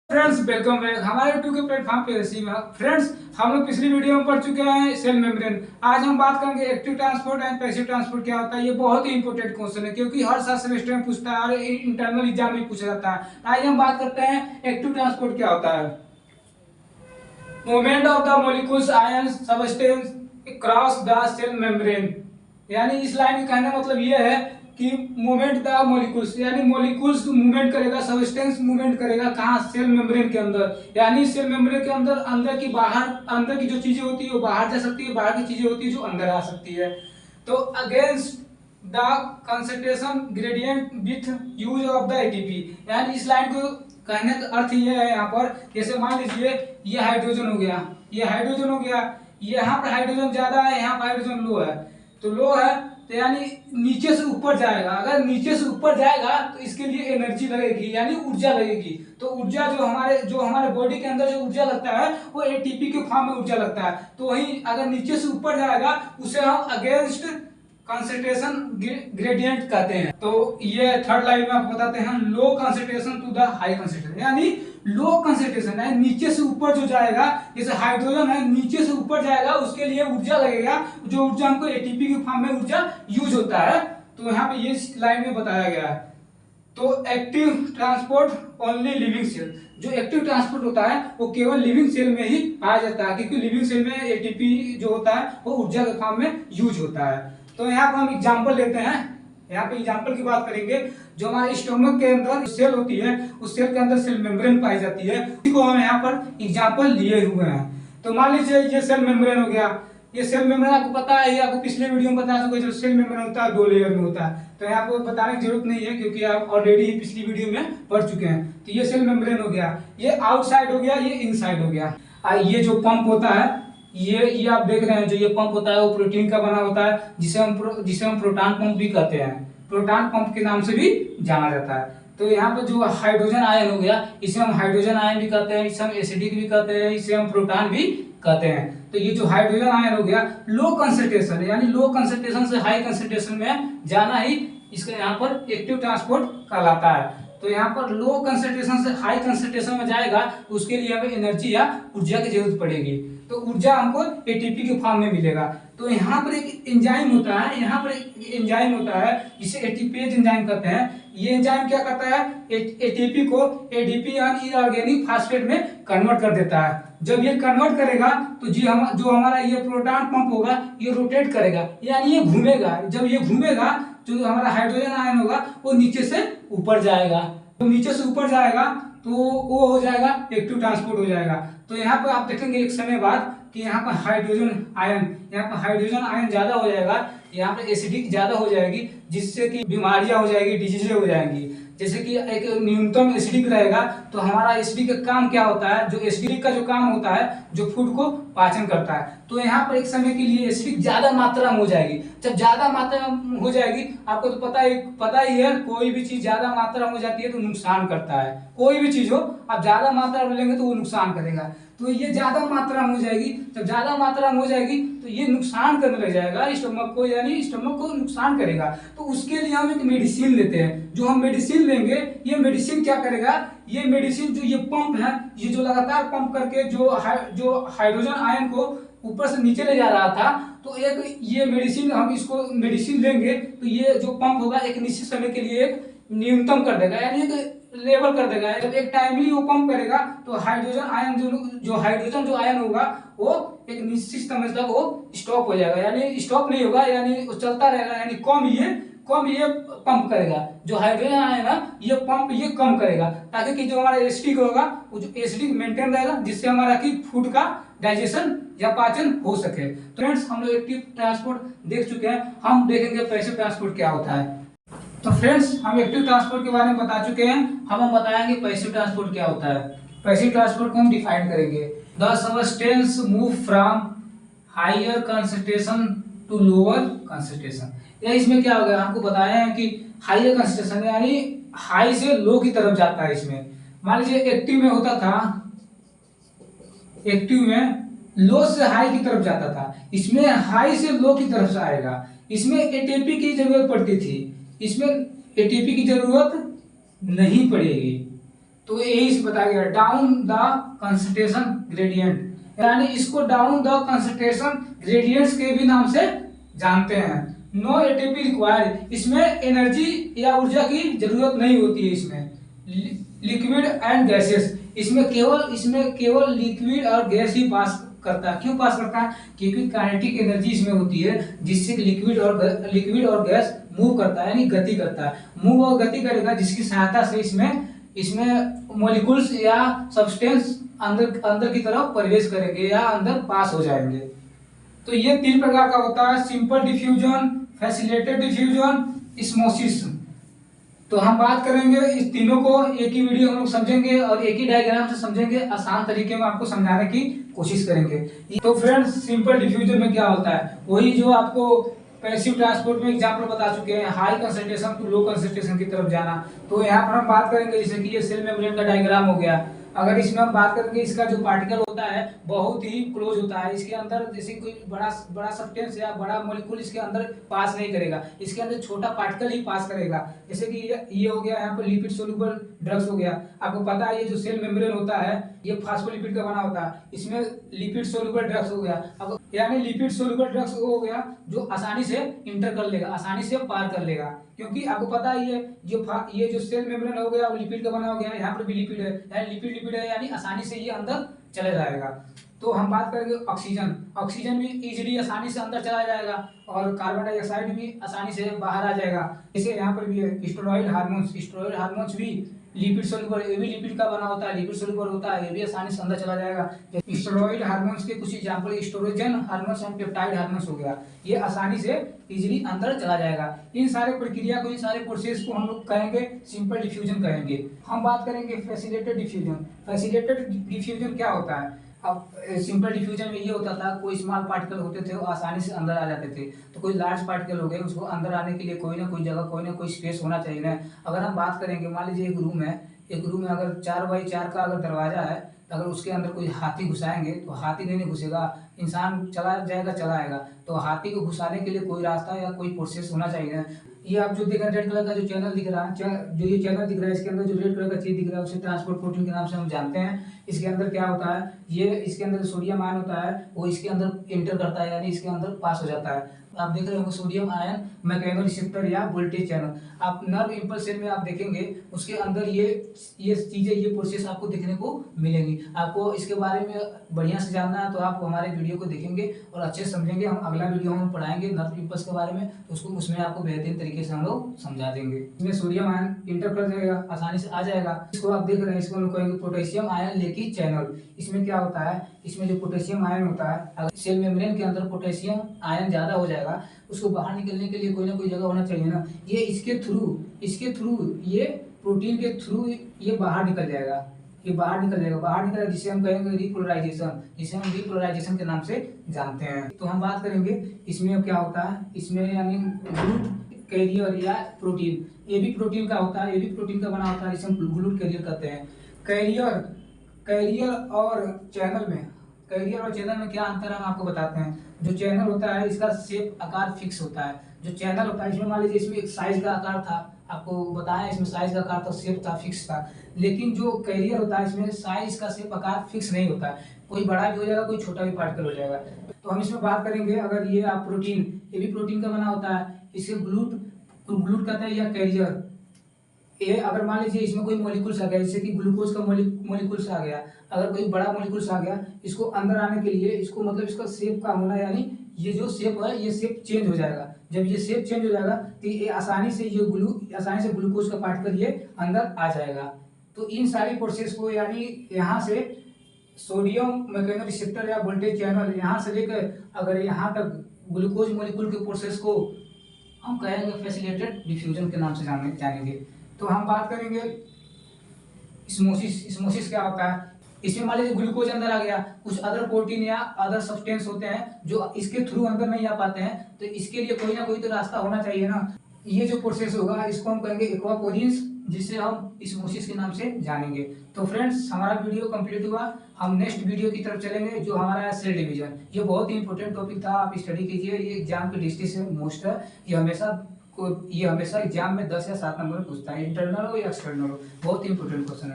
Friends welcome back हमारे YouTube के platform पे फ्रेंड्स हम लोग पिछली वीडियो में पढ़ चुके हैं सेल मेम्ब्रेन। आज हम बात करेंगे active transport and passive transport क्या होता है। ये बहुत ही इंपॉर्टेंट क्वेश्चन है क्योंकि हर साल सेमेस्टर में पूछता है और इंटरनल एग्जाम में पूछा जाता है। आज हम बात करते हैं एक्टिव ट्रांसपोर्ट क्या होता है। Movement of the molecules ion substance cross the cell membrane, यानी इस लाइन का कहने का मतलब ये है कि मूवमेंट द मॉलिक्यूल्स, यानी मॉलिक्यूल्स मूवमेंट करेगा, सबस्टेंस मूवमेंट करेगा कहाँ, सेल मेम्ब्रेन के अंदर। यानी सेल मेम्ब्रेन के अंदर अंदर की बाहर, अंदर की जो चीजें होती है वो बाहर जा सकती है, बाहर की चीजें होती है जो अंदर आ सकती है। तो against the concentration gradient with use of the ATP, यानी इस लाइन को कहने का अर्थ ये है यहाँ पर, जैसे मान लीजिए ये हाइड्रोजन हो गया, ये हाइड्रोजन हो गया, यहाँ पर हाइड्रोजन ज्यादा है, यहाँ पर हाइड्रोजन लो है, तो लो है तो यानी नीचे से ऊपर जाएगा। अगर नीचे से ऊपर जाएगा तो इसके लिए एनर्जी लगेगी, यानी ऊर्जा लगेगी। तो ऊर्जा जो हमारे बॉडी के अंदर जो ऊर्जा लगता है वो एटीपी के फॉर्म में ऊर्जा लगता है। तो वही अगर नीचे से ऊपर जाएगा उसे हम अगेंस्ट कंसंट्रेशन ग्रेडियंट कहते हैं। तो ये थर्ड लाइन में आपको बताते हैं low concentration to the high concentration, यानी लो कंसंट्रेशन है नीचे से ऊपर जो जाएगा, जैसे हाइड्रोजन है नीचे से ऊपर जाएगा उसके लिए ऊर्जा लगेगा, जो ऊर्जा हमको एटीपी के फॉर्म में ऊर्जा यूज होता है। तो यहाँ पे ये लाइन में बताया गया है। तो active transport only living cell, जो एक्टिव ट्रांसपोर्ट होता है वो केवल लिविंग सेल में ही पाया जाता है, क्योंकि लिविंग सेल में एटीपी जो होता है वो ऊर्जा के फॉर्म में यूज होता है। तो यहाँ पर हम एग्जाम्पल लेते हैं, यहाँ पे एग्जाम्पल की बात करेंगे। जो हमारे स्टोमक के अंदर सेल होती है उस सेल के अंदर सेल मेम्ब्रेन पाई जाती है, इसी को हम यहाँ पर एग्जाम्पल लिए हुए हैं। तो मान लीजिए ये सेल मेम्ब्रेन हो गया, ये सेल मेम्ब्रेन आपको पता है, आपको पिछले वीडियो में बता चुका, जो सेल मेम्ब्रेन होता है 2 लेयर में होता है। तो यहाँ आपको बताने की जरूरत नहीं है क्योंकि आप ऑलरेडी पिछली वीडियो में पढ़ चुके हैं। तो ये सेल मेम्ब्रेन हो गया, ये आउटसाइड हो गया, ये इनसाइड हो गया। ये जो पंप होता है, ये आप देख रहे हैं, जो ये पंप होता है वो प्रोटीन का बना होता है, जिसे हम प्रोटॉन पंप भी कहते हैं, प्रोटॉन पंप के नाम से भी जाना जाता है। तो यहाँ पर जो हाइड्रोजन आयन हो गया, इसे हम हाइड्रोजन आयन भी कहते हैं, इसे हम एसिडिक भी कहते हैं, इसे हम प्रोटॉन भी कहते हैं। तो ये जो हाइड्रोजन आयन हो गया लो कंसंट्रेशन, यानी लो कंसंट्रेशन से हाई कंसंट्रेशन में जाना ही इसका यहाँ पर एक्टिव ट्रांसपोर्ट कहलाता है। तो यहाँ पर लो कंसंट्रेशन से हाई कंसंट्रेशन में जाएगा तो उसके लिए हमें एनर्जी या ऊर्जा की जरूरत पड़ेगी, तो ऊर्जा हमको एटीपी के फॉर्म में मिलेगा। तो यहाँ पर एक एंजाइम होता है, यहाँ पर एक एंजाइम होता है जिसे एटीपेज एंजाइम कहते हैं। ये एंजाइम क्या करता है, एटीपी को एडीपी यानी इनऑर्गेनिक फास्फेट में कन्वर्ट कर देता है। जब ये कन्वर्ट करेगा तो जो हमारा ये प्रोटॉन पंप होगा ये रोटेट करेगा, यानी ये घूमेगा। जब ये घूमेगा जो हमारा हाइड्रोजन आयन होगा वो नीचे से ऊपर जाएगा, तो नीचे से ऊपर जाएगा तो वो हो जाएगा एक्टिव ट्रांसपोर्ट हो जाएगा। तो यहाँ पर आप देखेंगे एक समय बाद कि यहाँ पर हाइड्रोजन आयन ज्यादा हो जाएगा, यहाँ पर एसिडिक ज्यादा हो जाएगी, जिससे कि बीमारियां हो जाएगी, डिजीजें हो जाएंगी। जैसे कि एक न्यूनतम एसिडिक रहेगा तो हमारा एसिडिक का काम क्या होता है, जो एसिडिक का जो काम होता है जो फूड को पाचन करता है। तो यहाँ पर एक समय के लिए एसिडिक ज्यादा मात्रा में हो जाएगी। जब ज्यादा मात्रा में हो जाएगी, आपको तो पता ही है कोई भी चीज ज्यादा मात्रा में हो जाती है तो नुकसान करता है। कोई भी चीज हो आप ज्यादा मात्रा में लेंगे तो वो नुकसान करेगा। तो ये ज्यादा मात्रा में हो जाएगी, जब ज्यादा मात्रा में हो जाएगी तो ये नुकसान करने लग जाएगा स्टमक को, यानी स्टमक को नुकसान करेगा। तो उसके लिए हम एक मेडिसिन लेते हैं। जो हम मेडिसिन लेंगे, ये मेडिसिन क्या करेगा, ये मेडिसिन जो ये पंप है, ये जो लगातार पंप करके जो हाइड्रोजन आयन को ऊपर से नीचे ले जा रहा था, तो एक ये मेडिसिन हम इसको मेडिसिन लेंगे तो ये जो पंप होगा एक निश्चित समय के लिए एक न्यूनतम कर देगा, यानी एक लेवल कर देगा। जब एक टाइमली वो पंप करेगा तो हाइड्रोजन आयन होगा वो एक निश्चित समय तक वो स्टॉप हो जाएगा, यानी स्टॉप नहीं होगा, यानी वो चलता रहेगा, यानी कम ये पंप करेगा। जो हाइड्रोजन आयन है ये पंप ये कम करेगा, ताकि कि जो हमारा एसिडिक होगा वो जो एसिडिक मेंटेन रहेगा, जिससे हमारा की फूड का डाइजेशन या पाचन हो सके। तो फ्रेंड्स हम लोग एक्टिव ट्रांसपोर्ट देख चुके हैं, हम देखेंगे पैसिव ट्रांसपोर्ट क्या होता है। तो फ्रेंड्स हम एक्टिव ट्रांसपोर्ट के बारे में बता चुके हैं, हम बताएंगे पैसिव ट्रांसपोर्ट क्या होता है। पैसिव ट्रांसपोर्ट को हम डिफाइन करेंगे, the substance move from higher concentration to lower concentration. या इसमें क्या होगा, हमको बताया है कि हायर कंसंट्रेशन यानी हाई से लो की तरफ जाता है। इसमें मान लीजिए एक्टिव में होता था, एक्टिव में लो से हाई की तरफ जाता था, इसमें हाई से लो की तरफ से आएगा। इसमें एटीपी की जरूरत पड़ती थी, इसमें एटीपी की जरूरत नहीं पड़ेगी। तो यही बताया गया डाउन द कंसंट्रेशन ग्रेडियंट, यानी इसको डाउन द कंसंट्रेशन ग्रेडियंट्स के भी नाम से जानते हैं। नो एटीपी रिक्वायर्ड, इसमें एनर्जी या ऊर्जा की जरूरत नहीं होती है। इसमें लिक्विड एंड गैसेस, इसमें केवल लिक्विड और गैस ही पास करता है। क्यों पास करता है? क्योंकि काइनेटिक एनर्जी इसमें होती है जिससे लिक्विड और गैस मूव करता है, यानी गति करता है। मूव और गति करेगा जिसकी सहायता से इसमें मॉलिक्यूल्स या सब्सटेंस अंदर की तरफ प्रवेश करेंगे या अंदर पास हो जाएंगे। तो ये 3 प्रकार का होता है, simple diffusion, facilitated diffusion, osmosis। तो हम बात करेंगे इस तीनों को, एक ही वीडियो हम लोग समझेंगे और एक ही डायग्राम से समझेंगे, आसान तरीके में आपको समझाने की कोशिश करेंगे। तो फ्रेंड्स, सिंपल डिफ्यूजन में क्या होता है? वही जो आपको पैसिव ट्रांसपोर्ट में एग्जाम्पल बता चुके हैं, high concentration to low concentration की तरफ जाना। तो यहाँ पर हम बात करेंगे जैसे कि ये सेल मेम्ब्रेन का डायग्राम हो गया। अगर इसमें हम बात करेंगे, इसका जो पार्टिकल होता है बहुत ही क्लोज होता है। इसके अंदर जैसे कोई बड़ा सब्सटेंस या बड़ा मॉलिक्यूल इसके अंदर पास नहीं करेगा, इसके अंदर छोटा पार्टिकल ही पास करेगा। जैसे कि ये हो गया यहाँ पर लिपिड सोल्यूबल ड्रग्स हो गया। आपको पता है ये जो सेल मेम्ब्रेन होता है ये फास्फोलिपिड का बना होता है, इसमें लिपिड सोल्यूबल ड्रग्स हो गया। अब यानी लिपिड सोल्यूबल ड्रग्स हो गया जो आसानी से इंटर कर लेगा, आसानी से पार कर लेगा। क्योंकि आपको पता है ये जो सेल मेम्ब्रेन हो गया वो लिपिड का बना हो गया, यहाँ पर भी लिपिड है, यानी लिपिड है, यानी आसानी से ये अंदर चले जाएगा। तो हम बात करेंगे ऑक्सीजन। ऑक्सीजन भी इजीली आसानी से अंदर चला जाएगा और कार्बन डाइऑक्साइड भी आसानी से बाहर आ जाएगा। जैसे यहाँ पर भी है स्टेरॉइड हार्मोन्स भी लिपिड सोल्यूबल, ये भी लिपिड का बना होता है, लिपिड सोल्यूबल होता है, ये भी आसानी से अंदर चला जाएगा। स्टेरॉइड हार्मोन्स के कुछ example estrogen hormones and peptide hormones हो गया, ये आसानी से इजीली अंदर चला जाएगा। इन सारे प्रक्रिया को, इन सारे प्रोसेस को हम लोग कहेंगे सिंपल डिफ्यूजन कहेंगे। हम बात करेंगे फैसिलिटेटेड डिफ्यूजन। फैसिलिटेटेड डिफ्यूजन क्या होता है? अब सिंपल डिफ्यूजन में ये होता था, कोई स्मॉल पार्टिकल होते थे वो आसानी से अंदर आ जाते थे। तो कोई लार्ज पार्टिकल हो गए, उसको अंदर आने के लिए कोई ना कोई जगह, कोई ना कोई स्पेस होना चाहिए ना। अगर हम बात करेंगे, मान लीजिए एक रूम में अगर 4x4 का अगर दरवाजा है, अगर उसके अंदर कोई हाथी घुसाएंगे तो हाथी नहीं घुसेगा, इंसान चला आएगा। तो हाथी को घुसाने के लिए कोई रास्ता या कोई प्रोसेस होना चाहिए। ये आप जो देख रहे हैं रेड कलर का जो चैनल दिख रहा है, जो ये चैनल दिख रहा है, इसके अंदर जो रेड कलर का चीज दिख रहा है उसे ट्रांसपोर्ट प्रोटीन के नाम से हम जानते हैं। इसके अंदर क्या होता है, ये इसके अंदर सोडियम आयन होता है, वो इसके अंदर इंटर करता है, यानी इसके अंदर पास हो जाता है। आप देख रहे हो सोडियम आयन मैकेनो रिसेप्टर या वोल्टेज चैनल। आप नर्व इंपल्स सेल में आप देखेंगे उसके अंदर ये चीजें, ये प्रोसेस आपको देखने को मिलेंगी। आपको इसके बारे में बढ़िया से जानना है तो आप हमारे वीडियो को देखेंगे और अच्छे से समझेंगे। हम अगला वीडियो हम पढ़ाएंगे नर्व इंपल्स के बारे में, तो उसमें आपको बेहतरीन तरीके से हम लोग समझा देंगे। इसमें सोडियम आयन इंटर कर जाएगा, आसानी से आ जाएगा। इसको आप देख रहे हैं, इसको हम लोग कहेंगे पोटेशियम आयन लेकी चैनल। इसमें क्या होता है, इसमें जो पोटेशियम आयन होता है, अगर सेल मेम्ब्रेन के अंदर पोटेशियम आयन ज्यादा हो जाएगा, उसको बाहर निकलने के लिए कोई ना कोई जगह होना चाहिए ना। ये इसके थ्रू ये प्रोटीन के थ्रू ये बाहर निकल जाएगा, जिसे हम कहेंगे रिपोलराइजेशन के नाम से जानते हैं। तो हम बात करेंगे इसमें क्या होता है, इसमें यानी ग्लूट कैरियर या प्रोटीन, ये भी प्रोटीन का होता है, ये भी प्रोटीन का बना होता है, जिसे हम ग्लूट कैरियर कहते हैं। कैरियर और चैनल में क्या अंतर है हम आपको बताते हैं। जो चैनल होता है इसका शेप आकार फिक्स होता है। जो चैनल होता है इसमें मान लीजिए इसमें एक साइज का आकार था, आपको बताया इसमें साइज का आकार था, शेप था, फिक्स था। लेकिन जो कैरियर होता है इसमें साइज का शेप आकार फिक्स नहीं होता है, कोई बड़ा भी हो जाएगा, कोई छोटा भी पार्टिकल हो जाएगा। तो हम इसमें बात करेंगे, अगर ये आप प्रोटीन, ये भी प्रोटीन का बना होता है, इसे ग्लूट कहते हैं या कैरियर। ये अगर मान लीजिए इसमें कोई मॉलिक्यूल्स आ गया, जैसे कि ग्लूकोज का मॉलिक्यूल्स आ गया, अगर कोई बड़ा मॉलिक्यूल्स आ गया, इसको अंदर आने के लिए इसको मतलब इसका शेप का होना, यानी ये जो शेप है ये शेप चेंज हो जाएगा। जब ये शेप चेंज हो जाएगा तो ये आसानी से ग्लूकोज का पार्टिकल ये अंदर आ जाएगा। तो इन सारी प्रोसेस को, यानी यहाँ से सोडियम मैकेनो रिसेप्टर या वोल्टेज चैनल, यहाँ से लेकर अगर यहाँ तक ग्लूकोज मॉलिक्यूल के प्रोसेस को हम कहेंगे फैसिलिटेटेड डिफ्यूजन के नाम से जानेंगे। तो हम बात करेंगे osmosis क्या होता है। इसमें मान लीजिए ग्लूकोज अंदर आ गया, कुछ अदर प्रोटीन या अदर सब्सटेंस होते हैं जो इसके थ्रू अंदर नहीं आ पाते हैं, तो इसके लिए कोई ना कोई तो रास्ता होना चाहिए ना। ये जो प्रोसेस होगा इसको हम कहेंगे एक्वापोरिस, जिसे हम osmosis के नाम से जानेंगे। तो फ्रेंड्स, हमारा वीडियो कंप्लीट हुआ, हम नेक्स्ट वीडियो की तरफ चलेंगे जो हमारा है सेल डिवीजन। ये बहुत ही इंपॉर्टेंट टॉपिक था, आप स्टडी कीजिए, ये एग्जाम की दृष्टि से मोस्ट है। ये हमेशा एग्जाम में 10 या 7 नंबर में पूछता है, इंटरनल हो या एक्सटर्नल हो, बहुत ही इंपॉर्टेंट क्वेश्चन है।